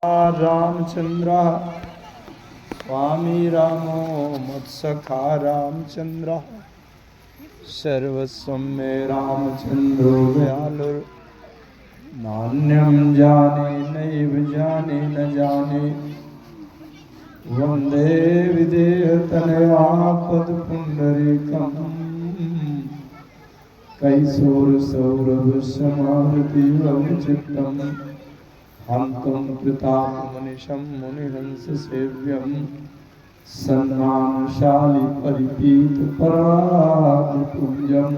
रामचंद्र स्वामी रामो मत्सखा रामचंद्र सर्वस्व मे रामचंद्रो दयालुर नान्यं जाने नैव जाने न जाने वंदे विदेहतनया पदपुंडरीकम् कैशोरसौरभसमाहृतिवचित्तम् हंतुं कृतात्मनिशं मुनिहंस सेव्यं सन्मानशाली परिपीतपरागपुञ्जं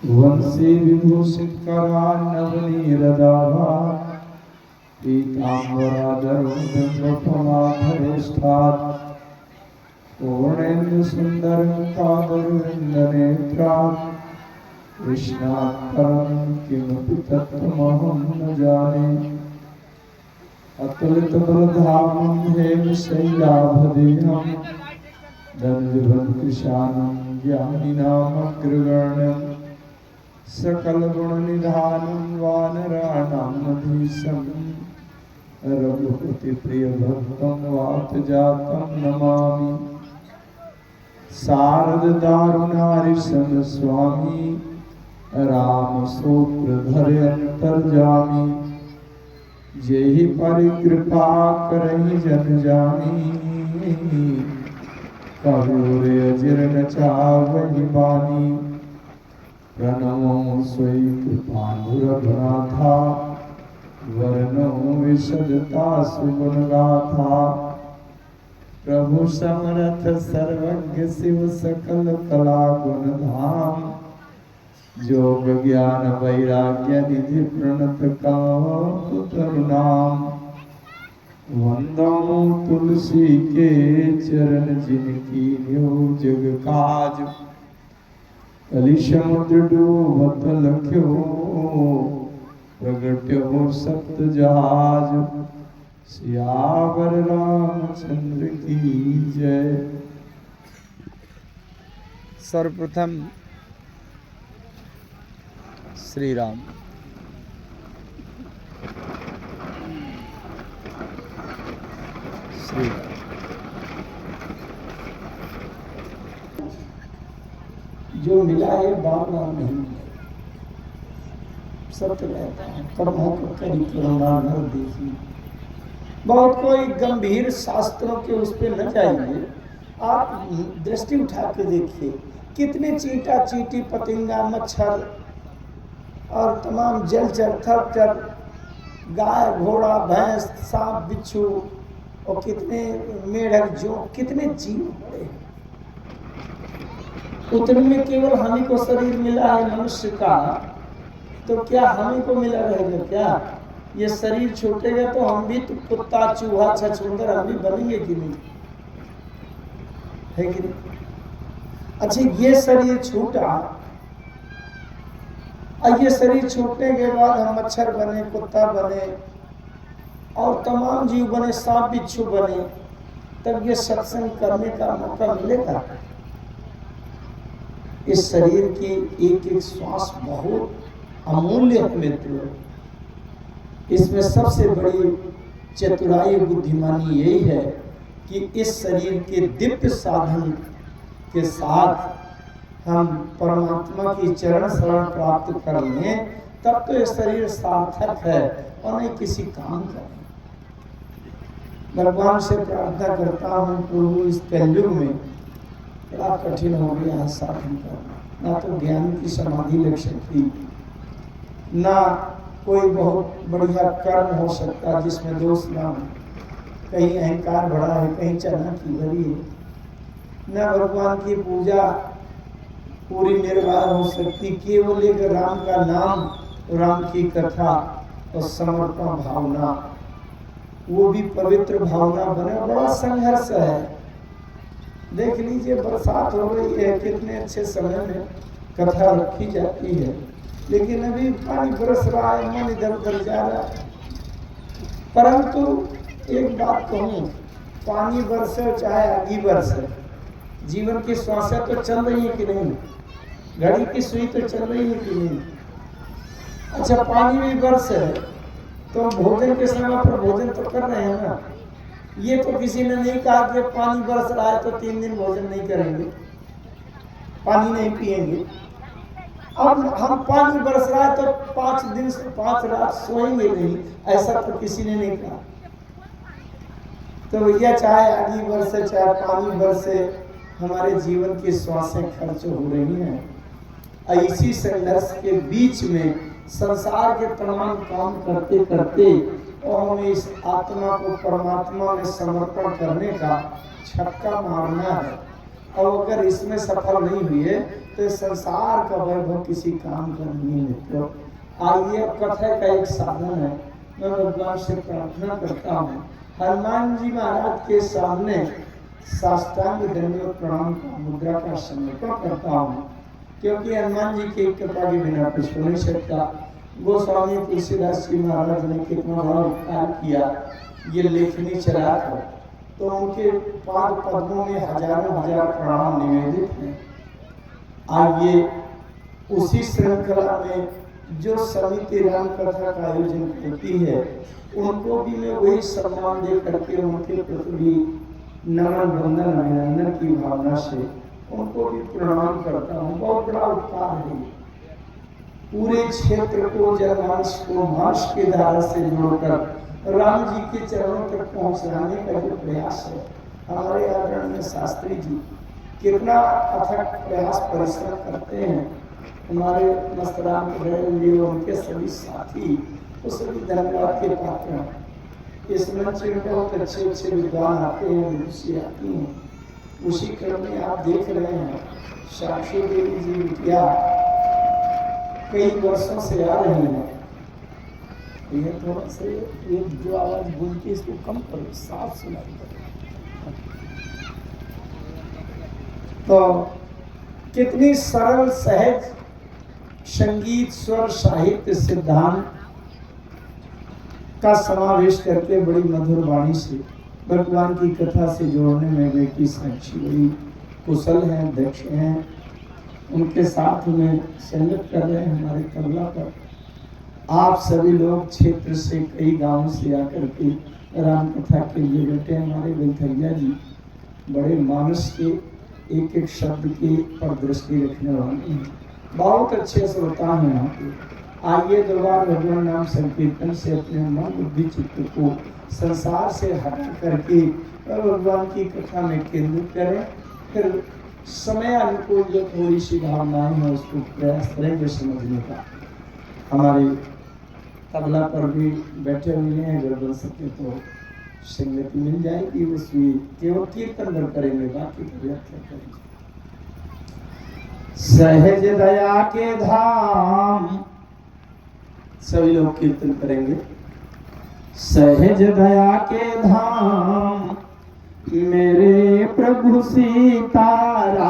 वंशी विभूषितकरान्नवनीरदाभा पीताम्बराधरोदङ्गपमाधरेष्ठात् पूर्णेन्दुसुन्दरं कादरविन्दनेत्रात् कृष्णात् परं किमपि तत्त्वमहं न जाने अतुलितबलधामं हेमशैलाभदेहं दण्डवत्कृशानं ज्ञानिनामग्रगण्यं सकलगुणनिधानं वानराणामधीशं रघुपतिप्रियभक्तं वातजातं नमामि शारददारुणारिशं स्वामी रामसूत्रधर अंतर्जामी जेहि परिकृपा करहि जन जानी कवियोरे अजिर चावहि बानी प्रणमो स्वयं कृपालुरघुनाथा वर्णो विशदता सुगुण गाथा प्रभु समर्थ सर्वज्ञ शिव सकल कला गुण धाम योग ज्ञान वैराग्य निधि प्रणत करुणाम वंदो तुलसी के चरण जिनकी न्यो जग काज कलि समुद्र डूबत लख्यो प्रगट्यो सप्त जहाज सियावर रामचंद्र की जय। सर्वप्रथम श्री राम। श्री राम। जो मिला है बार बार नहीं मिला, सत्य रहता है। कर्मों को करी करुणा न देखी। बहुत कोई गंभीर शास्त्रों के उस पे न जाइए, आप दृष्टि उठा के देखिए कितने चींटा चींटी पतंगा मच्छर और तमाम जलचर थरचर गाय घोड़ा भैंस सांप बिच्छू और कितने मेढक जो कितने जीव पड़े। उतने में केवल हमें को शरीर मिला है मनुष्य का, तो क्या हमें को मिला रहेगा क्या? ये शरीर छूटेगा तो हम भी तो कुत्ता चूहा छछूंदर हम भी बनेंगे कि नहीं, है कि नहीं? अच्छा, ये शरीर छूटा और ये शरीर छूटने के बाद हम मच्छर बने, कुत्ता बने और तमाम जीव बने, सांप बिच्छू बने, तब ये सत्संग करने का मौका मिलेगा। इस शरीर की एक एक श्वास बहुत अमूल्य है मित्रों। इसमें सबसे बड़ी चतुराई बुद्धिमानी यही है कि इस शरीर के दिव्य साधन के साथ हम परमात्मा की चरण शरण प्राप्त कर लें, तब तो ये शरीर सार्थक है और नहीं किसी काम का। भगवान से प्रार्थना करता हूँ, प्रभु इस कलयुग में बड़ा कठिन हो गया है साधन करना। ना तो ज्ञान की समाधि लग सकती, ना कोई बहुत बढ़िया कर्म हो सकता जिसमें दोष ना हो। कहीं अहंकार बढ़ा है, कहीं चना की भरी है। न भगवान की पूजा पूरी निर्वाह हो सकती, केवल एक राम का नाम, राम की कथा और समर्पण भावना, वो भी पवित्र भावना बने। बड़ा संघर्ष है। देख लीजिए, बरसात हो रही है, कितने अच्छे समय में कथा रखी जाती है, लेकिन अभी पानी बरस रहा है, मन इधर उधर जा रहा है। परंतु एक बात कहूँ, पानी बरसे चाहे आगी बरसे, जीवन की श्वासें तो चल रही है कि नहीं? घड़ी की सुई तो चल रही है कि नहीं? अच्छा, पानी भी बरसे तो भोजन के समय पर कर रहे हैं ना। ये तो किसी ने नहीं कहा कि पानी बरस रहा है तो 3 दिन भोजन नहीं करेंगे, पानी नहीं पिएंगे। अब हम पानी बरस रहा है तो 5 दिन से 5 रात सोएंगे नहीं, ऐसा तो किसी ने नहीं कहा। तो भैया चाहे आगे बरसे चाहे पानी बरसे, हमारे जीवन की श्वासें खर्च हो रही हैं। इसी संघर्ष के बीच में संसार के तमाम काम करते करते और हमें इस आत्मा को परमात्मा में समर्पण करने का छक्का मारना है। और अगर इसमें सफल नहीं हुए तो संसार का वैभव किसी काम का नहीं है। तो आइए, कथा का एक साधन है। मैं भगवान से प्रार्थना करता हूँ, हनुमान जी महाराज के सामने साष्टांग दंडवत प्रणाम का मुद्रा का समर्पण करता हूँ, क्योंकि हनुमान जी की कृपा के बिना कुछ हो नहीं सकता। गोस्वामी तुलसीदास जी महाराज ने कितना बड़ा उपकार किया ये लेखनी चलाकर, तो उनके पाद पद्मों में हजारों हजार प्रणाम निवेदित हैं। आइए, उसी श्रृंखला में जो समिति राम कथा का आयोजन करती है उनको भी मैं वही सम्मान दे करके उनके प्रति भी नमन वंदन अभिनंदन की भावना से उनको भी प्रणाम करता हूँ। बहुत बड़ा उपकार है। पूरे क्षेत्र को जनमानस को मार्श की धारा से जोड़कर राम जी के चरणों तक पहुंचाने का जो प्रयास है, हमारे आदरणीय शास्त्री जी कितना अथक प्रयास परिश्रम करते हैं। हमारे मस्तराम जी और उनके सभी साथी वो सभी धन्यवाद के पात्र हैं। इस मंच में बहुत अच्छे अच्छे विद्वान आते हैं, विदुषी आती हैं। उसी क्रम में आप देख रहे हैं साक्षी देवी जी बिटिया कई वर्षों से आ रही हैं। ये थोड़ा सा ये जो आवाज गूंजती है इसको कम करो, साफ सुनाई दे। तो कितनी सरल सहज संगीत स्वर साहित्य सिद्धांत का समावेश करके बड़ी मधुर वाणी से भगवान की कथा से जोड़ने में बेटी साक्षी बड़ी कुशल हैं, दक्ष हैं। उनके साथ में संगत कर रहे हैं हमारे तबला पर। आप सभी लोग क्षेत्र से कई गांवों से आकर के राम कथा के लिए बैठे। हमारे गंथैया जी बड़े मानस के एक एक शब्द के पर दृष्टि रखने वाले हैं, बहुत अच्छे श्रोता हैं यहाँ पे। आइए दरबार भगवान नाम संकीर्तन से अपने मन बुद्धि चित्त को संसार से हटा करके भगवान की कथा में केंद्रित करें। फिर समय अनुकूल जो थोड़ी सी भावनाएं हैं उसको प्रयास करेंगे समझने का। हमारे तबला पर भी बैठे हुए हैं, अगर बन सके तो संगति मिल जाएगी। उसमें केवल कीर्तन भर करेंगे, बाकी तो व्यर्थ करेंगे। सहज दया के धाम, सभी लोग कीर्तन करेंगे। सहज दया के धाम मेरे प्रभु सीताराम,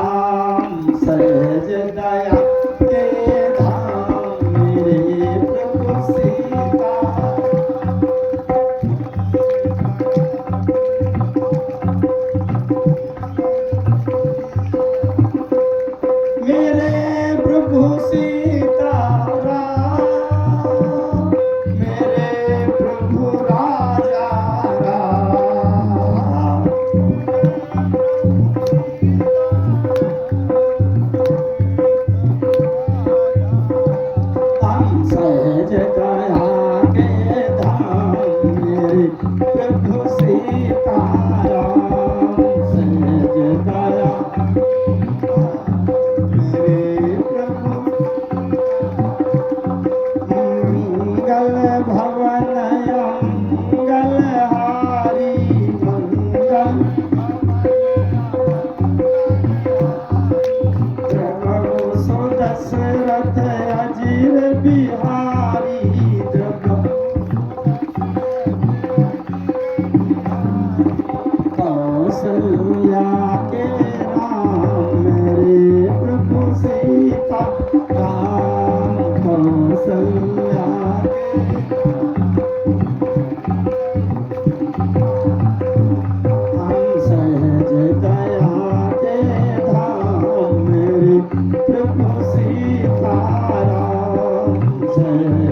सहज दया के धाम मेरे प्रभु सीताराम। मेरे प्रभु सीताराम, मेरे प्रभु राजा राम। हम सहज दया के धाम मेरे प्रभु सीताराम, सहज दया मंगल भवन मंगल हारी मंगल प्रभु सुदशरथ अजीर बिहारी जब कौशल्या के राम मेरे प्रभु सीता राम, कौशल्या हम सहज दया के धाम मेरे प्रभु सीताराम, सहज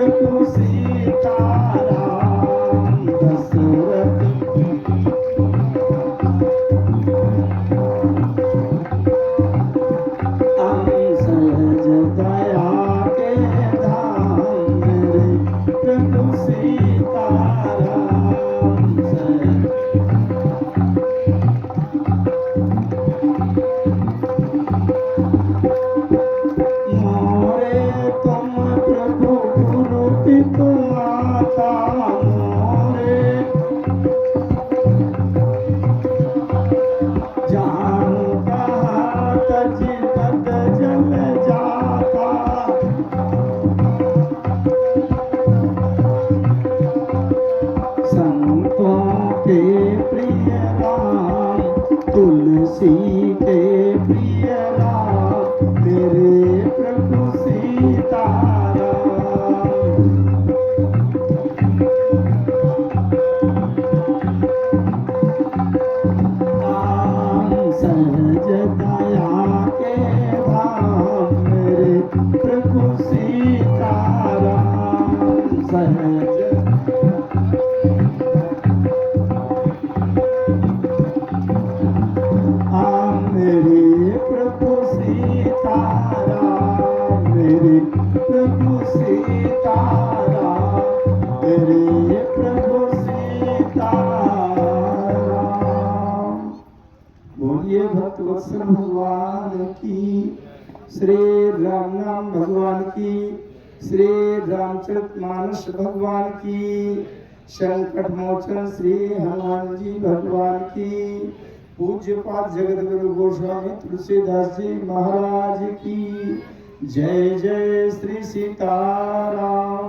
प्रभु सीताराम दशरथ सहज दया के धाम मेरे प्रभु सीताराम सहज मोरे तुम प्रभु गुरु पितु माता मोरे जानू कहा तज पद जल जाता संतों के प्रिय राम तुलसी के प्रिय राम मेरे प्रभु सीताराम राम सहज दया के धाम मेरे प्रभु सीताराम सहज मेरे प्रभु सीताराम मेरे प्रभु सीताराम मेरे प्रभु सीताराम। बोलिए भक्तवत्सल भगवान की, श्री राम नाम भगवान की, श्री रामचरितमानस भगवान की, संकट मोचन श्री हनुमान जी भगवान की, पूज्यपाद जगत गुरु गोस्वामी तुलसीदास जी महाराज की जय। जय श्री सीताराम।